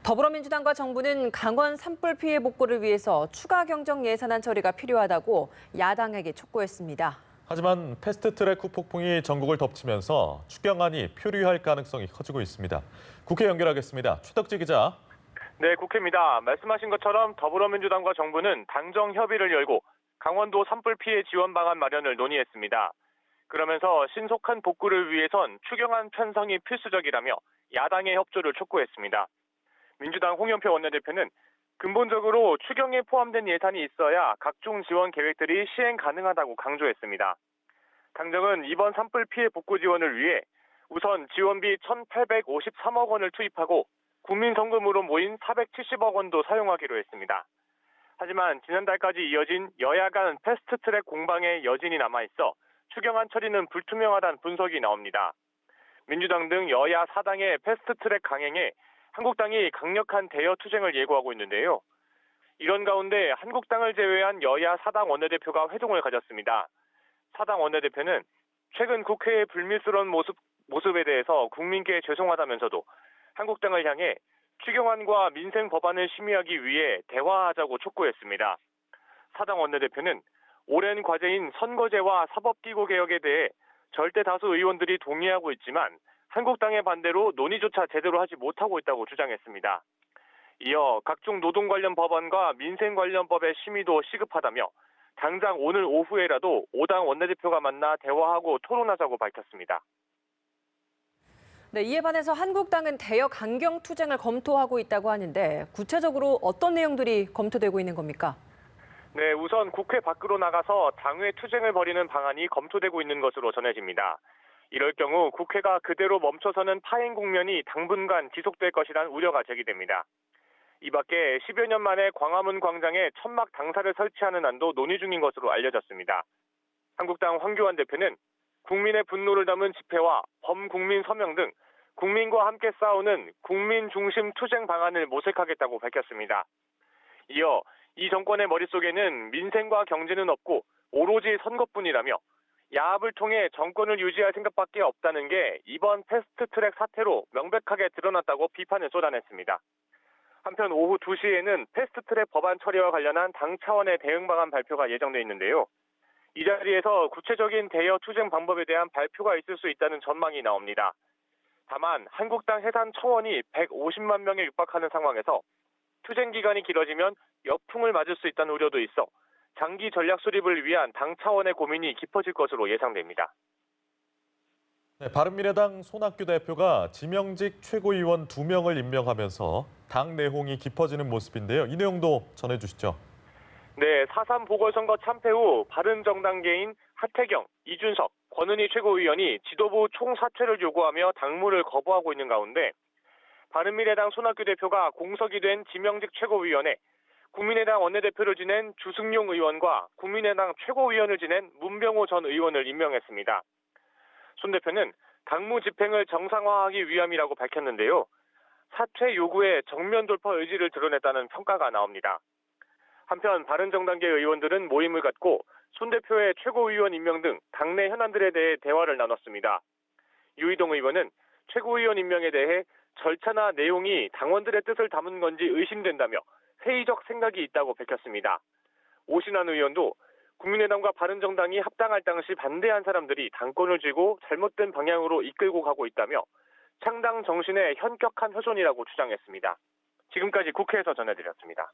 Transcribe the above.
더불어민주당과 정부는 강원 산불 피해 복구를 위해서 추가 경정 예산안 처리가 필요하다고 야당에게 촉구했습니다. 하지만 패스트트랙 후폭풍이 전국을 덮치면서 추경안이 표류할 가능성이 커지고 있습니다. 국회 연결하겠습니다. 최덕지 기자. 네, 국회입니다. 말씀하신 것처럼 더불어민주당과 정부는 당정 협의를 열고 강원도 산불 피해 지원 방안 마련을 논의했습니다. 그러면서 신속한 복구를 위해선 추경안 편성이 필수적이라며 야당의 협조를 촉구했습니다. 민주당 홍영표 원내대표는 근본적으로 추경에 포함된 예산이 있어야 각종 지원 계획들이 시행 가능하다고 강조했습니다. 당정은 이번 산불 피해 복구 지원을 위해 우선 지원비 1,853억 원을 투입하고 국민성금으로 모인 470억 원도 사용하기로 했습니다. 하지만 지난달까지 이어진 여야 간 패스트트랙 공방의 여진이 남아있어 추경안 처리는 불투명하다는 분석이 나옵니다. 민주당 등 여야 4당의 패스트트랙 강행에 한국당이 강력한 대여 투쟁을 예고하고 있는데요. 이런 가운데 한국당을 제외한 여야 4당 원내대표가 회동을 가졌습니다. 4당 원내대표는 최근 국회의 불미스러운 모습에 대해서 국민께 죄송하다면서도 한국당을 향해 추경안과 민생 법안을 심의하기 위해 대화하자고 촉구했습니다. 4당 원내대표는 오랜 과제인 선거제와 사법기구 개혁에 대해 절대 다수 의원들이 동의하고 있지만 한국당의 반대로 논의조차 제대로 하지 못하고 있다고 주장했습니다. 이어 각종 노동 관련 법안과 민생 관련 법의 심의도 시급하다며 당장 오늘 오후에라도 5당 원내대표가 만나 대화하고 토론하자고 밝혔습니다. 네, 이에 반해서 한국당은 대여 강경 투쟁을 검토하고 있다고 하는데 구체적으로 어떤 내용들이 검토되고 있는 겁니까? 네, 우선 국회 밖으로 나가서 당외 투쟁을 벌이는 방안이 검토되고 있는 것으로 전해집니다. 이럴 경우 국회가 그대로 멈춰서는 파행 국면이 당분간 지속될 것이라는 우려가 제기됩니다. 이 밖에 10여 년 만에 광화문 광장에 천막 당사를 설치하는 안도 논의 중인 것으로 알려졌습니다. 한국당 황교안 대표는 국민의 분노를 담은 집회와 범국민 서명 등 국민과 함께 싸우는 국민 중심 투쟁 방안을 모색하겠다고 밝혔습니다. 이어 이 정권의 머릿속에는 민생과 경제는 없고 오로지 선거뿐이라며 야합을 통해 정권을 유지할 생각밖에 없다는 게 이번 패스트트랙 사태로 명백하게 드러났다고 비판을 쏟아냈습니다. 한편 오후 2시에는 패스트트랙 법안 처리와 관련한 당 차원의 대응 방안 발표가 예정돼 있는데요. 이 자리에서 구체적인 대여 투쟁 방법에 대한 발표가 있을 수 있다는 전망이 나옵니다. 다만 한국당 해산 청원이 150만 명에 육박하는 상황에서 투쟁 기간이 길어지면 역풍을 맞을 수 있다는 우려도 있어 장기 전략 수립을 위한 당 차원의 고민이 깊어질 것으로 예상됩니다. 네, 바른미래당 손학규 대표가 지명직 최고위원 2명을 임명하면서 당 내홍이 깊어지는 모습인데요. 이 내용도 전해주시죠. 네, 4.3 보궐선거 참패 후 바른정당계인 하태경, 이준석, 권은희 최고위원이 지도부 총사퇴를 요구하며 당무를 거부하고 있는 가운데 바른미래당 손학규 대표가 공석이 된 지명직 최고위원에 국민의당 원내대표를 지낸 주승용 의원과 국민의당 최고위원을 지낸 문병호 전 의원을 임명했습니다. 손 대표는 당무 집행을 정상화하기 위함이라고 밝혔는데요. 사퇴 요구에 정면 돌파 의지를 드러냈다는 평가가 나옵니다. 한편 바른정당계 의원들은 모임을 갖고 손 대표의 최고위원 임명 등 당내 현안들에 대해 대화를 나눴습니다. 유이동 의원은 최고위원 임명에 대해 절차나 내용이 당원들의 뜻을 담은 건지 의심된다며 회의적 생각이 있다고 밝혔습니다. 오신환 의원도 국민의당과 바른정당이 합당할 당시 반대한 사람들이 당권을 쥐고 잘못된 방향으로 이끌고 가고 있다며 창당 정신의 현격한 훼손이라고 주장했습니다. 지금까지 국회에서 전해드렸습니다.